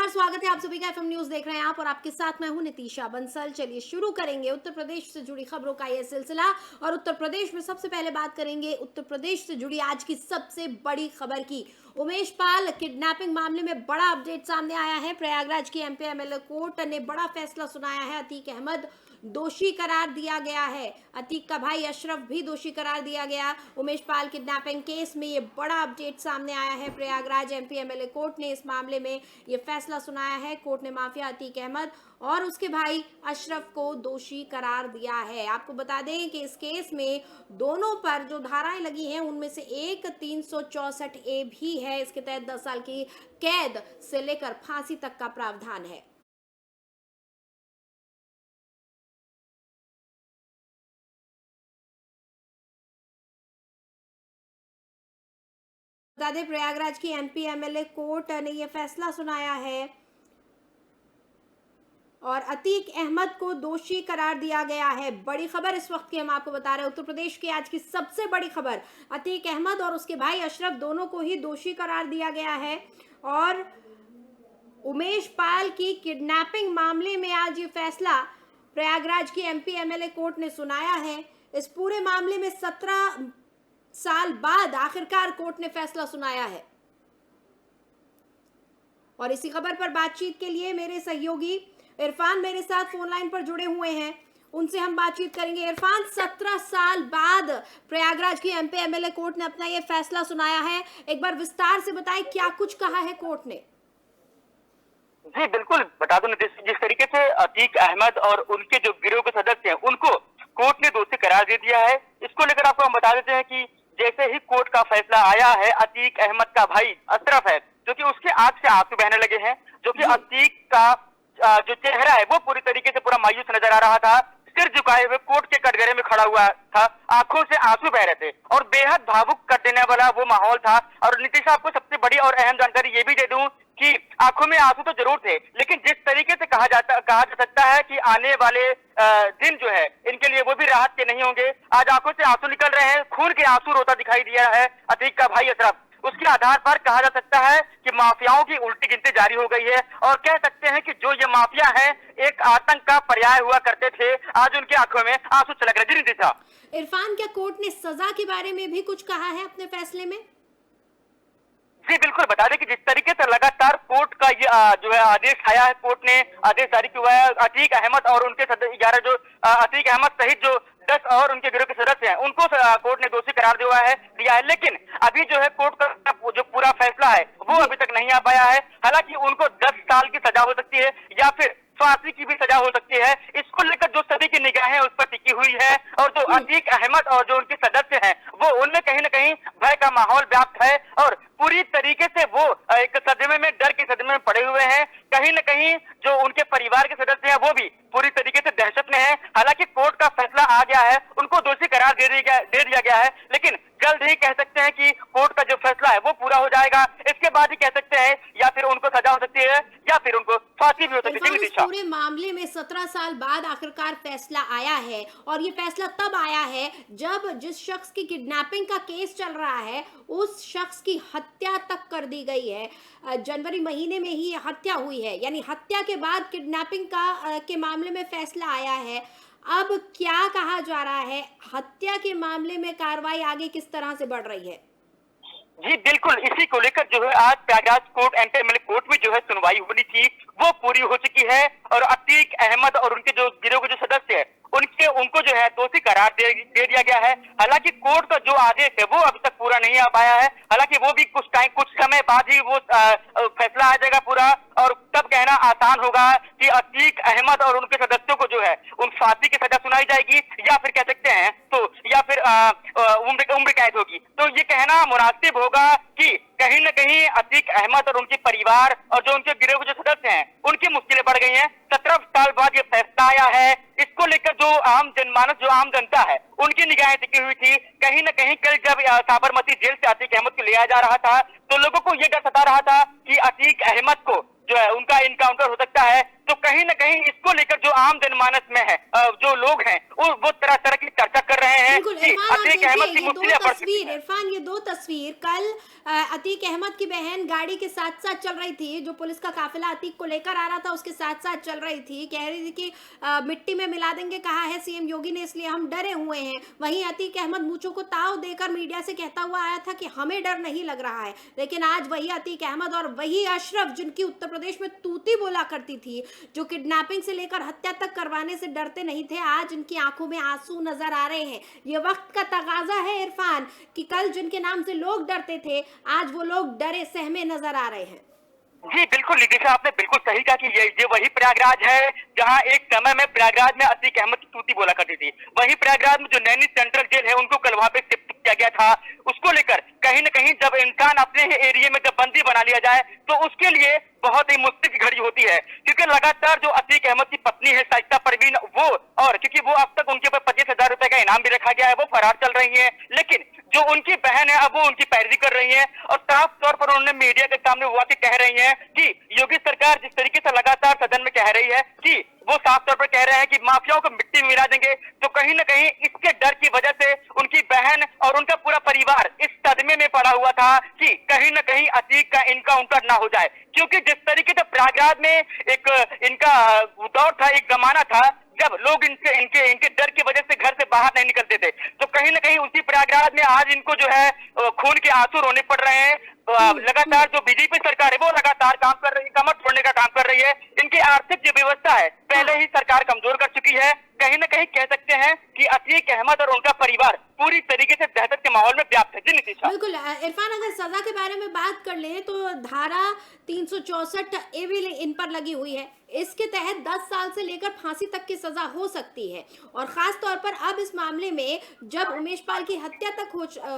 नमस्कार, स्वागत है आप सभी का एफएम न्यूज देख रहे हैं आप और आपके साथ मैं हूं नितीशा बंसल। चलिए शुरू करेंगे उत्तर प्रदेश से जुड़ी खबरों का यह सिलसिला और उत्तर प्रदेश में सबसे पहले बात करेंगे उत्तर प्रदेश से जुड़ी आज की सबसे बड़ी खबर की। उमेश पाल किडनैपिंग मामले में बड़ा अपडेट सामने आया है। प्रयागराज की एमपी एमएलए कोर्ट ने बड़ा फैसला सुनाया है। अतीक अहमद दोषी करार दिया गया है। अतीक का भाई अशरफ भी दोषी करार दिया गया। उमेश पाल किडनैपिंग केस में ये बड़ा अपडेट सामने आया है। प्रयागराज एमपी एमएलए कोर्ट ने इस मामले में ये फैसला सुनाया है। कोर्ट ने माफिया अतीक अहमद और उसके भाई अशरफ को दोषी करार दिया है। आपको बता दें कि इस केस में दोनों पर जो धाराएं लगी हैं उनमें से एक 364A भी है। इसके तहत 10 साल की कैद से लेकर फांसी तक का प्रावधान है। बता दें प्रयागराज की एमपी एमएलए कोर्ट ने यह फैसला सुनाया है और अतीक अहमद को दोषी करार दिया गया है। बड़ी खबर इस वक्त की हम आपको बता रहे हैं, उत्तर प्रदेश की आज की सबसे बड़ी खबर, अतीक अहमद और उसके भाई अशरफ दोनों को ही दोषी करार दिया गया है। और उमेश पाल की किडनैपिंग मामले में आज ये फैसला प्रयागराज की एमपी एमएलए कोर्ट ने सुनाया है। इस पूरे मामले में 17 साल बाद आखिरकार कोर्ट ने फैसला सुनाया है। और इसी खबर पर बातचीत के लिए मेरे सहयोगी इरफान मेरे साथ फोन लाइन पर जुड़े हुए हैं, उनसे हम बातचीत करेंगे। इरफान, 17 साल बाद प्रयागराज की एमपी एमएलए कोर्ट ने अपना ये फैसला सुनाया है। एक बार विस्तार से बताएं क्या कुछ कहा है कोर्ट ने। जी बिल्कुल, बता दूं नीतीश, जिस तरीके से अतीक अहमद और उनके जो गिरोह के सदस्य हैं उनको कोर्ट ने दोषी करार दे दिया है। इसको लेकर आपको हम बता देते हैं कि जैसे ही कोर्ट का फैसला आया है, अतीक अहमद का भाई अशरफ है जो कि उसके आंख से आंसू बहने लगे हैं, जो कि अतीक का जो चेहरा है वो पूरी तरीके से पूरा मायूस नजर आ रहा था। सिर झुकाए हुए कोर्ट के कटघरे में खड़ा हुआ था, आंखों से आंसू बह रहे थे और बेहद भावुक कर देने वाला वो माहौल था। और नीतीश, आपको सबसे बड़ी और अहम जानकारी ये भी दे दूं कि आंखों में आंसू तो जरूर थे, लेकिन जिस तरीके से कहा जा सकता है कि आने वाले दिन जो है इनके लिए वो भी राहत के नहीं होंगे। आज आंखों से आंसू निकल रहे हैं, खून के आंसू रोता दिखाई दिया है अतीक का भाई अशरफ। उसके आधार पर कहा जा सकता है कि माफियाओं की उल्टी गिनती जारी हो गई है और कह सकते हैं कि जो ये माफिया है एक आतंक का पर्याय हुआ करते थे, आज उनकी आंखों में आंसू छलक रहे। जी था इरफान, क्या कोर्ट ने सजा के बारे में भी कुछ कहा है अपने फैसले में? जी बिल्कुल, बता दें कि जिस तरीके से लगातार कोर्ट का ये जो है आदेश आया है, कोर्ट ने आदेश जारी किया है। अतीक अहमद और उनके 11 जो अतीक अहमद सहित जो 10 और उनके गिरोह के सदस्य हैं उनको कोर्ट ने दोषी करार दिया है। लेकिन अभी जो है कोर्ट का जो पूरा फैसला है वो अभी तक नहीं आ पाया है। हालांकि उनको 10 साल की सजा हो सकती है या फिर फांसी की भी सजा हो सकती है। इसको लेकर जो सभी की निगाहें उस पर टिकी हुई है और जो अतीक अहमद और जो उनके सदस्य हैं वो उनमें कहीं न कहीं भय का माहौल व्याप्त है और पूरी तरीके से वो एक सदमे में, डर के सदमे में पड़े हुए हैं। कहीं न कहीं जो उनके परिवार के सदस्य हैं वो भी पूरी तरीके से दहशत में है। हालांकि कोर्ट का फैसला आ गया है, उनको दोषी करार दे दिया गया है, लेकिन जल्द ही कह सकते हैं कि कोर्ट का जो फैसला है वो पूरा हो जाएगा। इसके बाद ही कह सकते हैं या फिर उनको सजा हो सकती है या फिर उनको फांसी भी हो सकती है। इस पूरे मामले में 17 साल बाद आखिरकार फैसला आया है और ये फैसला तब आया है जब जिस शख्स की किडनैपिंग का केस चल रहा है उस शख्स की हत्या तक कर दी गई है। जनवरी महीने में ही हत्या हुई है, यानी हत्या के बाद किडनैपिंग के मामले में फैसला आया है। अब क्या कहा जा रहा है, हत्या के मामले में कार्रवाई आगे किस तरह से बढ़ रही है? जी बिल्कुल, इसी को लेकर जो है आज Prayagraj court MP MLA court में जो है सुनवाई होनी थी वो पूरी हो चुकी है और अतीक अहमद और उनके जो गिरोह के जो सदस्य हैं उनको जो है दोषी करार दे दिया गया है। हालांकि कोर्ट का जो आदेश है वो अभी तक पूरा नहीं आ पाया है। हालांकि वो भी कुछ समय बाद ही वो फैसला आ जाएगा पूरा और तब कहना आसान होगा कि अतीक अहमद और उनके सदस्यों को जो है उन फांसी की सजा सुनाई जाएगी या फिर कह सकते हैं तो या फिर उम्र कैद होगी। तो ये कहना मुनासिब होगा कि कहीं न कहीं अतीक अहमद और उनके परिवार और जो उनके गिरोह के जो सदस्य हैं उनकी मुश्किलें बढ़ गई हैं। 17 साल बाद ये फैसला आया है, इसको लेकर जो आम जनमानस, जो आम जनता है उनकी निगाहें टिकी हुई थी। कहीं न कहीं कल जब साबरमती जेल से अतीक अहमद को लिया जा रहा था तो लोगों को ये डर सता रहा था कि अतीक अहमद को जो है उनका इनकाउंटर हो सकता है। तो कहीं न कहीं इसको लेकर जो आम जनमानस में है, जो लोग हैं वो तरह तरह की चर्चा कर रहे हैं कि अतीक अहमद की ये दो मुश्किलें बढ़ चुकी तस्वीर हैं। इरफान, ये दो तस्वीर कल अतीक अहमद की बहन गाड़ी के साथ साथ चल रही थी, जो पुलिस का काफिला अतीक को लेकर आ रहा था उसके साथ साथ चल रही थी, कह रही थी कि मिट्टी में मिला देंगे कहा है सीएम योगी ने, इसलिए हम डरे हुए हैं। वहीं अतीक अहमद मूंछों को ताव देकर मीडिया से कहता हुआ आया था कि हमें डर नहीं लग रहा है, लेकिन आज वही अतीक अहमद और वही अशरफ जिनकी उत्तर प्रदेश में तूती बोला करती थी, जो किडनैपिंग से लेकर हत्या तक करवाने से डरते नहीं थे, आज इनकी आंखों में आंसू नजर आ रहे हैं। ये वक्त का तकाजा है इरफान कि कल जिनके नाम से लोग डरते थे आज वो लोग डरे सहमे नजर आ रहे हैं। जी बिल्कुल नितिशा, आपने बिल्कुल सही कहा कि ये वही प्रयागराज है जहां एक समय में प्रयागराज में अतीक अहमद की तूती बोला करती थी। वही प्रयागराज में जो नैनी सेंट्रल जेल है उनको कल वहां पे शिफ्ट किया गया था। उसको लेकर कहीं न कहीं जब इंसान अपने ही एरिया में जब बंदी बना लिया जाए तो उसके लिए बहुत ही मुश्किल की घड़ी होती है, क्योंकि लगातार जो अतीक अहमद की पत्नी है शाइस्ता परवीन, वो और क्योंकि वो अब तक उनके ऊपर 25,000 रुपए का इनाम भी रखा गया है, वो फरार चल रही है, लेकिन जो उनकी बहन है अब वो उनकी पैरवी कर रही है और साफ तौर पर उन्होंने मीडिया के सामने वो आके कह रही है कि योगी सरकार जिस तरीके से लगातार सदन में कह रही है कि वो साफ तौर पर कह रहे हैं कि माफियाओं को मिट्टी में मिला देंगे, तो कहीं न कहीं इसके डर की वजह से उनकी बहन और उनका पूरा परिवार इस सदमे में पड़ा हुआ था कि कहीं न कहीं अतीक का इनका उनका ना हो जाए। क्योंकि जिस तरीके से प्रयागराज में एक इनका दौर था, एक जमाना था जब लोग इनके इनके इनके डर की वजह से घर से बाहर नहीं निकलते थे, तो कहीं न कहीं उसी प्रयागराज में आज इनको जो है खून के आंसू रोने पड़ रहे हैं। लगातार जो बीजेपी सरकार है वो लगातार काम कर रही है, कमर तोड़ने का काम कर रही है। इनकी आर्थिक जो व्यवस्था है पहले ही सरकार कमजोर कर चुकी है। कहीं न कहीं कह सकते हैं कि अतीक अहमद और उनका परिवार पूरी तरीके से दहशत के माहौल में व्याप्त है। जी नितिशा। बिल्कुल इरफान, अगर सजा के बारे में बात कर लें तो धारा 364 ए भी इन पर लगी हुई है। इसके तहत 10 साल से लेकर फांसी तक की सजा हो सकती है, और खास तौर पर अब इस मामले में जब उमेश पाल की हत्या तक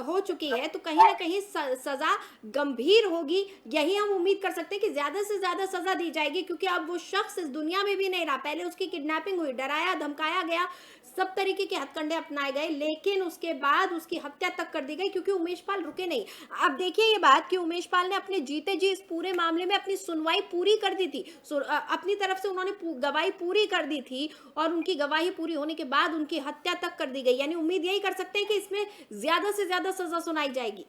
हो चुकी है तो कहीं ना कहीं सजा गंभीर होगी। यही हम उम्मीद कर सकते हैं कि ज्यादा से ज्यादा सजा दी जाएगी, क्योंकि अब वो शख्स इस दुनिया में भी नहीं रहा। पहले उसकी किडनैपिंग हुई, डराया धमकाया गया, सब तरीके के हथकंडे अपनाए गए, लेकिन उसके बाद उसकी हत्या तक कर दी गई क्योंकि उमेश पाल रुके नहीं। अब देखिए ये बात कि उमेश पाल ने अपने जीते जी इस पूरे मामले में अपनी सुनवाई पूरी कर दी थी, अपनी तरफ से उन्होंने गवाही पूरी कर दी थी, और उनकी गवाही पूरी होने के बाद उनकी हत्या तक कर दी गई। यानी उम्मीद यही कर सकते हैं कि इसमें ज्यादा से ज्यादा सजा सुनाई जाएगी।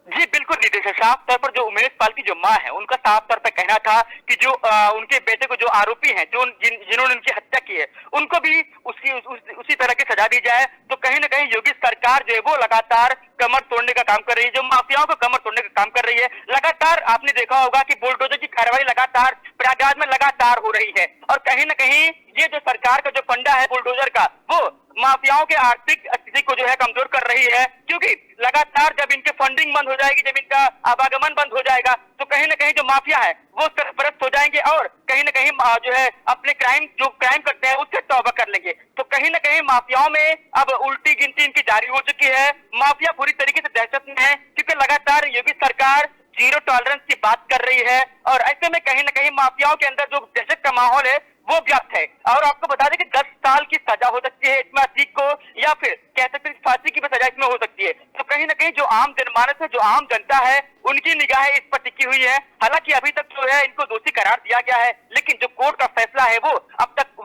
जी बिल्कुल नितिशा, साफ तौर पर जो उमेश पाल की जो माँ है उनका साफ तौर पर कहना था कि जो उनके बेटे को जो आरोपी हैं जो जिन्होंने उनकी हत्या की है उनको भी उसी तरह की सजा दी जाए। तो कहीं ना कहीं योगी सरकार जो है वो लगातार कमर तोड़ने का काम कर रही है, जो माफियाओं को कमर तोड़ने का काम कर रही है। लगातार आपने देखा होगा कि बुलडोजर की कार्रवाई लगातार प्रयागराज में लगातार हो रही है, और कहीं ना कहीं ये जो सरकार का जो फंडा है बुलडोजर का वो माफियाओं के आर्थिक स्थिति को जो है कमजोर कर रही है। क्योंकि लगातार जब इनके फंडिंग बंद हो जाएगी, जब इनका आवागमन बंद हो जाएगा, तो कहीं ना कहीं जो माफिया है वो सरपरस्त हो जाएंगे और कहीं ना कहीं जो है अपने क्राइम करते हैं उससे तौबा कर लेंगे। तो कहीं ना कहीं माफियाओं में अब उल्टी गिनती इनकी जारी हो चुकी है। माफिया पूरी तरीके से दहशत में है, क्योंकि लगातार योगी सरकार जीरो टॉलरेंस की बात कर रही है, और ऐसे में कहीं ना कहीं माफियाओं के अंदर जो दहशत का माहौल है वो व्याप्त है। और आपको बता दें कि 10 साल की सजा हो सकती है इसमें अतीक को, या फिर कह सकते हैं फांसी की भी सजा इसमें हो सकती है। तो कहीं ना कहीं जो आम जनमानस है, जो आम जनता है, उनकी निगाहें इस पर टिकी हुई है। हालांकि अभी तक जो है इनको दोषी करार दिया गया है, लेकिन जो कोर्ट का फैसला है वो अब तक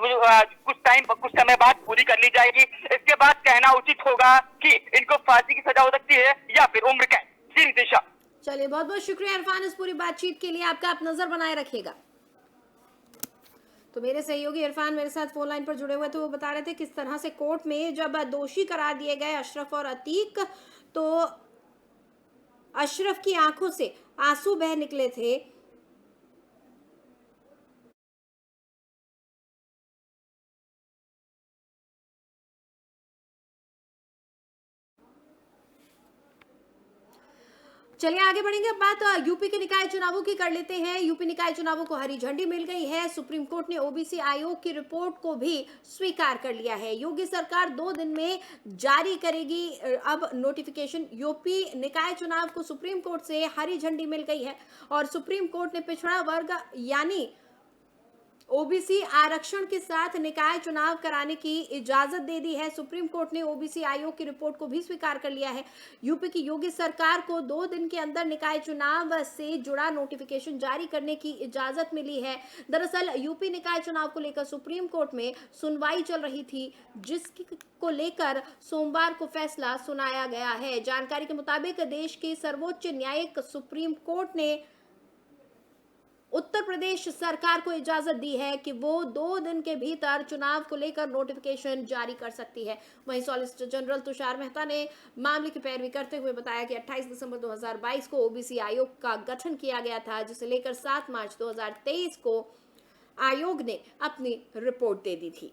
कुछ समय बाद पूरी कर ली जाएगी। इसके बाद कहना उचित होगा कि इनको फांसी की सजा हो सकती है या फिर उम्र कैद। जी नितिशा। चलिए, बहुत बहुत शुक्रिया इरफान इस पूरी बातचीत के लिए, आपका आप नजर बनाए रखिएगा। तो मेरे सहयोगी इरफान मेरे साथ फोन लाइन पर जुड़े हुए थे, वो बता रहे थे किस तरह से कोर्ट में जब दोषी करार दिए गए अशरफ और अतीक, तो अशरफ की आंखों से आंसू बह निकले थे। चलिए आगे बढ़ेंगे। अब बात यूपी के निकाय चुनावों की कर लेते हैं। यूपी निकाय चुनावों को हरी झंडी मिल गई है। सुप्रीम कोर्ट ने ओबीसी आयोग की रिपोर्ट को भी स्वीकार कर लिया है। योगी सरकार 2 दिन में जारी करेगी अब नोटिफिकेशन। यूपी निकाय चुनाव को सुप्रीम कोर्ट से हरी झंडी मिल गई है, और सुप्रीम कोर्ट ने पिछड़ा वर्ग यानी ओबीसी आरक्षण के साथ निकाय चुनाव कराने की इजाजत दे दी है। सुप्रीम कोर्ट ने ओबीसी आयोग की रिपोर्ट को भी स्वीकार कर लिया है। यूपी की योगी सरकार को 2 दिन के अंदर निकाय चुनाव से जुड़ा नोटिफिकेशन जारी करने की इजाजत मिली है। दरअसल यूपी निकाय चुनाव को लेकर सुप्रीम कोर्ट में सुनवाई चल रही थी, जिसको लेकर सोमवार को फैसला सुनाया गया है। जानकारी के मुताबिक देश के सर्वोच्च न्यायिक सुप्रीम कोर्ट ने उत्तर प्रदेश सरकार को इजाजत दी है कि वो 2 दिन के भीतर चुनाव को लेकर नोटिफिकेशन जारी कर सकती है। वहीं सॉलिसिटर जनरल तुषार मेहता ने मामले की पैरवी करते हुए बताया कि 28 दिसंबर 2022 को ओबीसी आयोग का गठन किया गया था, जिसे लेकर 7 मार्च 2023 को आयोग ने अपनी रिपोर्ट दे दी थी।